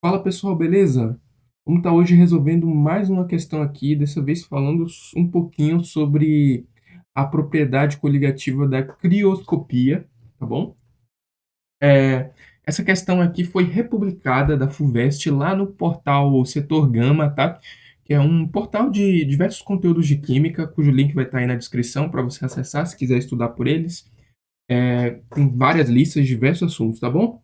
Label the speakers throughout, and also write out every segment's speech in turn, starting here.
Speaker 1: Fala pessoal, beleza? Vamos estar hoje resolvendo mais uma questão aqui, dessa vez falando um pouquinho sobre a propriedade coligativa da crioscopia, tá bom? É, essa questão aqui foi republicada da FUVEST lá no portal Setor Gama, tá? Que é um portal de diversos conteúdos de química, cujo link vai estar aí na descrição para você acessar se quiser estudar por eles. Tem várias listas de diversos assuntos, tá bom?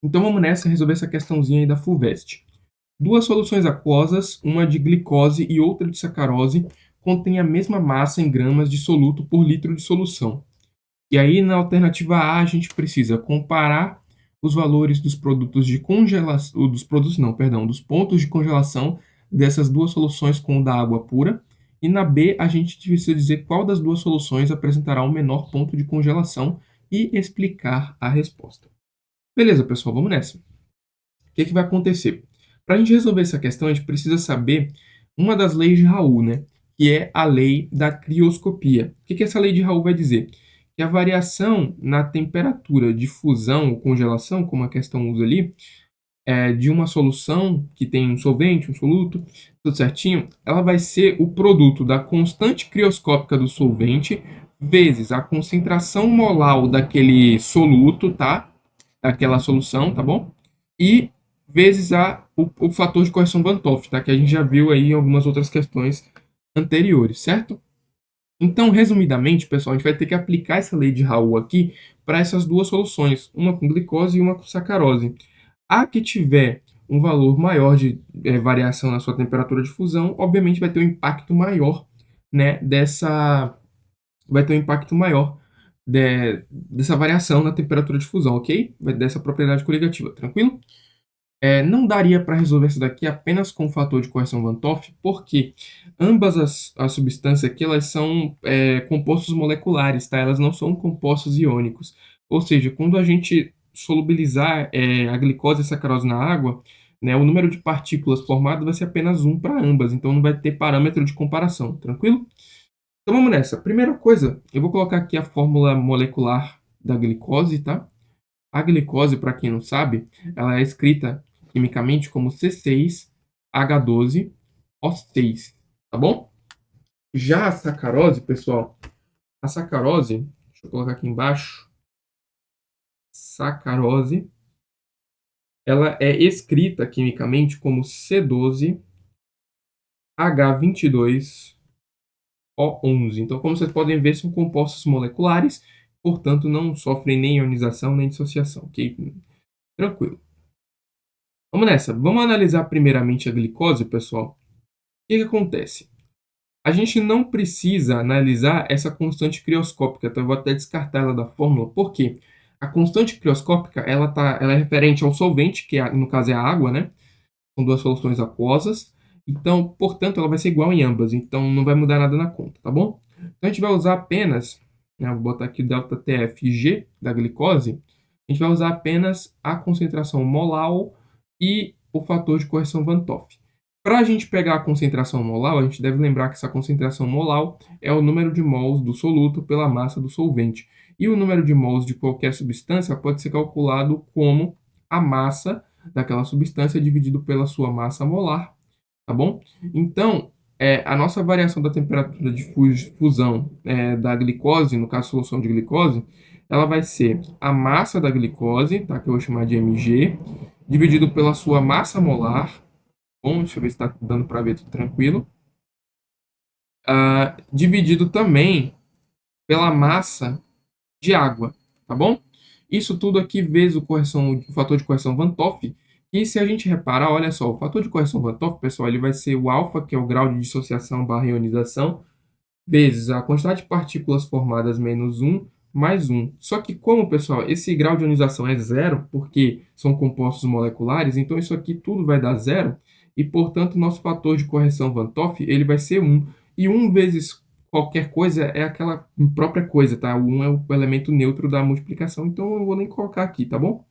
Speaker 1: Então vamos nessa resolver essa questãozinha aí da FUVEST. Duas soluções aquosas, uma de glicose e outra de sacarose, contêm a mesma massa em gramas de soluto por litro de solução. E aí, na alternativa A, a gente precisa comparar os valores dos produtos de congelação, dos produtos não, perdão, dos pontos de congelação dessas duas soluções com o da água pura. E na B, a gente precisa dizer qual das duas soluções apresentará o menor ponto de congelação e explicar a resposta. Beleza, pessoal, vamos nessa. O que vai acontecer? Para a gente resolver essa questão, a gente precisa saber uma das leis de Raoult, né? Que é a lei da crioscopia. O que essa lei de Raoult vai dizer? Que a variação na temperatura de fusão ou congelação, como a questão usa ali, de uma solução que tem um solvente, um soluto, tudo certinho, ela vai ser o produto da constante crioscópica do solvente vezes a concentração molar daquele soluto, tá? Daquela solução, tá bom? E vezes o fator de correção Van 't Hoff, tá? Que a gente já viu aí em algumas outras questões anteriores, certo? Então, resumidamente, pessoal, a gente vai ter que aplicar essa lei de Raoult aqui para essas duas soluções, uma com glicose e uma com sacarose. A que tiver um valor maior de variação na sua temperatura de fusão, obviamente vai ter um impacto maior, né, vai ter um impacto maior dessa variação na temperatura de fusão, ok? Dessa propriedade coligativa, tranquilo? Não daria para resolver isso daqui apenas com o fator de correção Van 't Hoff, porque ambas as substâncias aqui elas são compostos moleculares, tá? Elas não são compostos iônicos. Ou seja, quando a gente solubilizar a glicose e a sacarose na água, né, o número de partículas formado vai ser apenas um para ambas, então não vai ter parâmetro de comparação, tranquilo? Então vamos nessa. Primeira coisa, eu vou colocar aqui a fórmula molecular da glicose, tá? A glicose, para quem não sabe, ela é escrita quimicamente como C6H12O6, tá bom? Já a sacarose, pessoal, a sacarose, deixa eu colocar aqui embaixo, sacarose, ela é escrita quimicamente como C12H22O11. Então, como vocês podem ver, são compostos moleculares, portanto, não sofrem nem ionização nem dissociação, ok? Tranquilo. Vamos nessa. Vamos analisar primeiramente a glicose, pessoal. O que acontece? A gente não precisa analisar essa constante crioscópica, então eu vou até descartar ela da fórmula. Por quê? A constante crioscópica ela é referente ao solvente, que no caso é a água, né? São duas soluções aquosas. Então, portanto, ela vai ser igual em ambas. Então, não vai mudar nada na conta, tá bom? Então, a gente vai usar apenas, né, vou botar aqui ΔTFG da glicose. A gente vai usar apenas a concentração molar e o fator de correção Van 't Hoff. Para a gente pegar a concentração molar, a gente deve lembrar que essa concentração molar é o número de mols do soluto pela massa do solvente. E o número de mols de qualquer substância pode ser calculado como a massa daquela substância dividido pela sua massa molar, tá bom? Então, a nossa variação da temperatura de fusão da glicose, no caso, solução de glicose, ela vai ser a massa da glicose, tá? Que eu vou chamar de Mg, dividido pela sua massa molar. Bom, deixa eu ver se está dando para ver tudo tranquilo. Dividido também pela massa de água, tá bom? Isso tudo aqui vezes o fator de correção Van 't Hoff. E se a gente reparar, olha só, o fator de correção Van 't Hoff, pessoal, ele vai ser o alfa, que é o grau de dissociação barra ionização, vezes a quantidade de partículas formadas menos um mais um. Só que como, pessoal, esse grau de ionização é zero, porque são compostos moleculares, então isso aqui tudo vai dar zero, e, portanto, nosso fator de correção Van 't Hoff, ele vai ser um. E um vezes qualquer coisa é aquela própria coisa, tá? O 1 é o elemento neutro da multiplicação, então eu não vou nem colocar aqui, tá bom?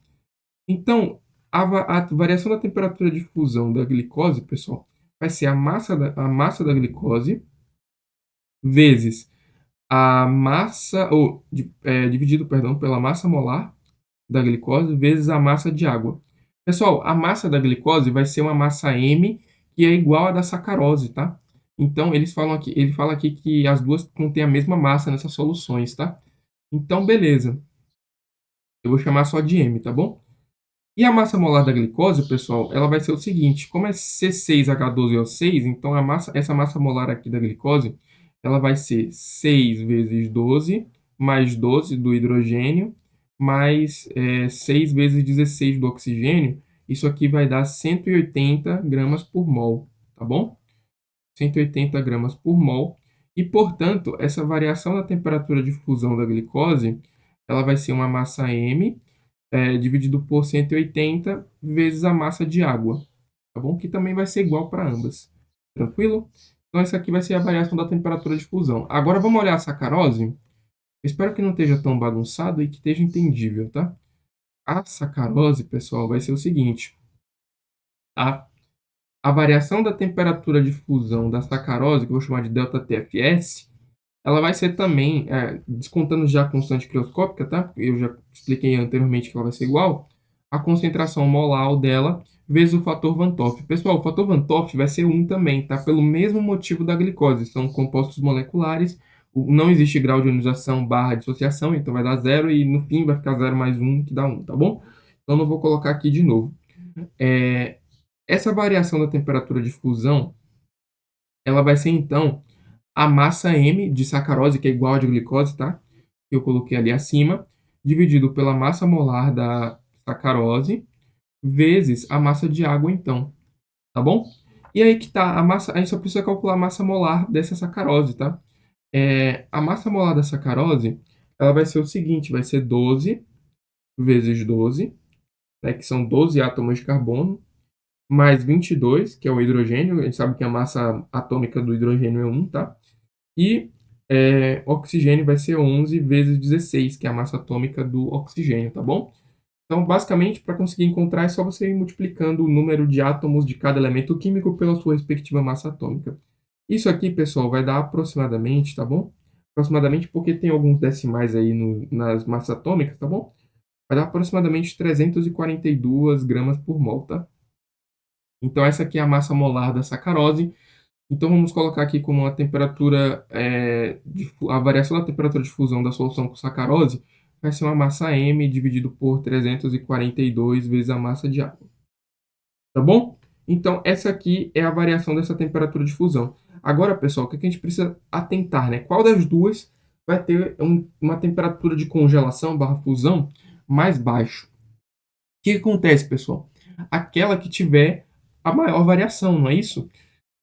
Speaker 1: Então, a variação da temperatura de fusão da glicose, pessoal, vai ser a massa da glicose vezes a massa, dividido, perdão, pela massa molar da glicose vezes a massa de água. Pessoal, a massa da glicose vai ser uma massa M, que é igual à da sacarose, tá? Então ele fala aqui que as 2 contêm a mesma massa nessas soluções, tá? Então beleza, eu vou chamar só de M, tá bom? E a massa molar da glicose, pessoal, ela vai ser o seguinte: como é C6H12O6, então essa massa molar aqui da glicose, ela vai ser 6 vezes 12, mais 12 do hidrogênio, mais 6 vezes 16 do oxigênio. Isso aqui vai dar 180 gramas por mol, tá bom? 180 gramas por mol. E, portanto, essa variação da temperatura de fusão da glicose, ela vai ser uma massa M dividido por 180 vezes a massa de água, tá bom? Que também vai ser igual para ambas. Tranquilo? Então, essa aqui vai ser a variação da temperatura de fusão. Agora, vamos olhar a sacarose? Espero que não esteja tão bagunçado e que esteja entendível, tá? A sacarose, pessoal, vai ser o seguinte, tá? A variação da temperatura de fusão da sacarose, que eu vou chamar de ΔTFS, ela vai ser também, descontando já a constante crioscópica, tá? Eu já expliquei anteriormente que ela vai ser igual, a concentração molar dela vezes o fator Van 't Hoff. Pessoal, o fator Van 't Hoff vai ser 1 também, tá? Pelo mesmo motivo da glicose, são compostos moleculares, não existe grau de ionização barra dissociação, então vai dar 0 e no fim vai ficar 0 mais 1, que dá 1, tá bom? Então não vou colocar aqui de novo. Essa variação da temperatura de fusão, ela vai ser então a massa M de sacarose, que é igual a de glicose, tá? Que eu coloquei ali acima, dividido pela massa molar da sacarose, vezes a massa de água, então, tá bom? E aí que tá, a gente só precisa calcular a massa molar dessa sacarose, tá? A massa molar da sacarose, ela vai ser o seguinte, vai ser 12 vezes 12, né, que são 12 átomos de carbono, mais 22, que é o hidrogênio, a gente sabe que a massa atômica do hidrogênio é 1, tá? E oxigênio vai ser 11 vezes 16, que é a massa atômica do oxigênio, tá bom? Então, basicamente, para conseguir encontrar, é só você ir multiplicando o número de átomos de cada elemento químico pela sua respectiva massa atômica. Isso aqui, pessoal, vai dar aproximadamente, tá bom? Aproximadamente porque tem alguns decimais aí nas massas atômicas, tá bom? Vai dar aproximadamente 342 gramas por mol, tá? Então, essa aqui é a massa molar da sacarose. Então, vamos colocar aqui como a temperatura, a variação da temperatura de fusão da solução com sacarose vai ser uma massa M dividido por 342 vezes a massa de água. Tá bom? Então, essa aqui é a variação dessa temperatura de fusão. Agora, pessoal, o que a gente precisa atentar, né? Qual das duas vai ter uma temperatura de congelação barra fusão mais baixa? O que acontece, pessoal? Aquela que tiver a maior variação, não é isso?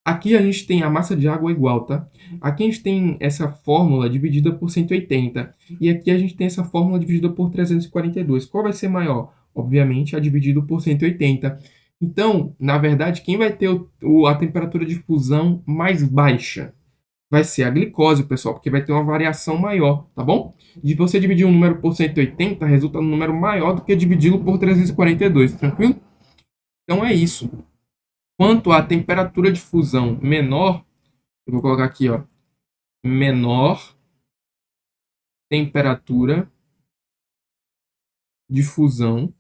Speaker 1: Aqui a gente tem a massa de água igual, tá? Aqui a gente tem essa fórmula dividida por 180. E aqui a gente tem essa fórmula dividida por 342. Qual vai ser maior? Obviamente, a dividido por 180. Então, na verdade, quem vai ter a temperatura de fusão mais baixa? Vai ser a glicose, pessoal, porque vai ter uma variação maior, tá bom? De você dividir um número por 180, resulta num número maior do que dividi-lo por 342, tranquilo? Então é isso. Quanto à temperatura de fusão menor, eu vou colocar aqui, ó, menor temperatura de fusão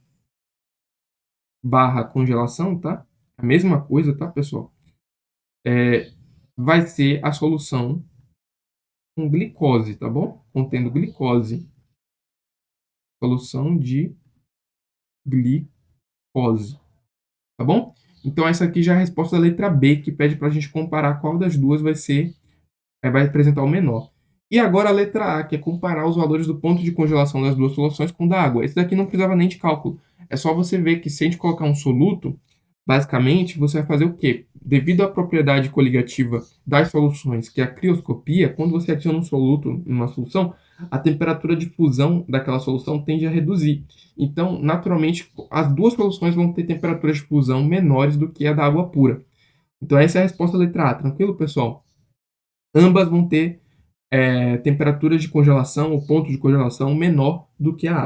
Speaker 1: barra congelação, tá? A mesma coisa, tá, pessoal? Vai ser a solução com glicose, tá bom? Contendo glicose. Solução de glicose, tá bom? Então, essa aqui já é a resposta da letra B, que pede para a gente comparar qual das duas vai apresentar o menor. E agora a letra A, que é comparar os valores do ponto de congelação das duas soluções com o da água. Esse daqui não precisava nem de cálculo. É só você ver que se a gente colocar um soluto, basicamente você vai fazer o quê? Devido à propriedade coligativa das soluções, que é a crioscopia, quando você adiciona um soluto numa solução, a temperatura de fusão daquela solução tende a reduzir. Então, naturalmente, as duas soluções vão ter temperaturas de fusão menores do que a da água pura. Então, essa é a resposta da letra A. Tranquilo, pessoal? Ambas vão ter temperaturas de congelação ou ponto de congelação menor do que a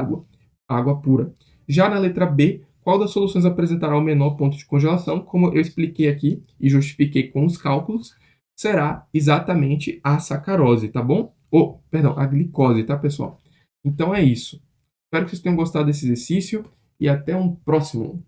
Speaker 1: água pura. Já na letra B, qual das soluções apresentará o menor ponto de congelação? Como eu expliquei aqui e justifiquei com os cálculos, será exatamente a sacarose, tá bom? Perdão, a glicose, tá, pessoal? Então é isso. Espero que vocês tenham gostado desse exercício e até um próximo.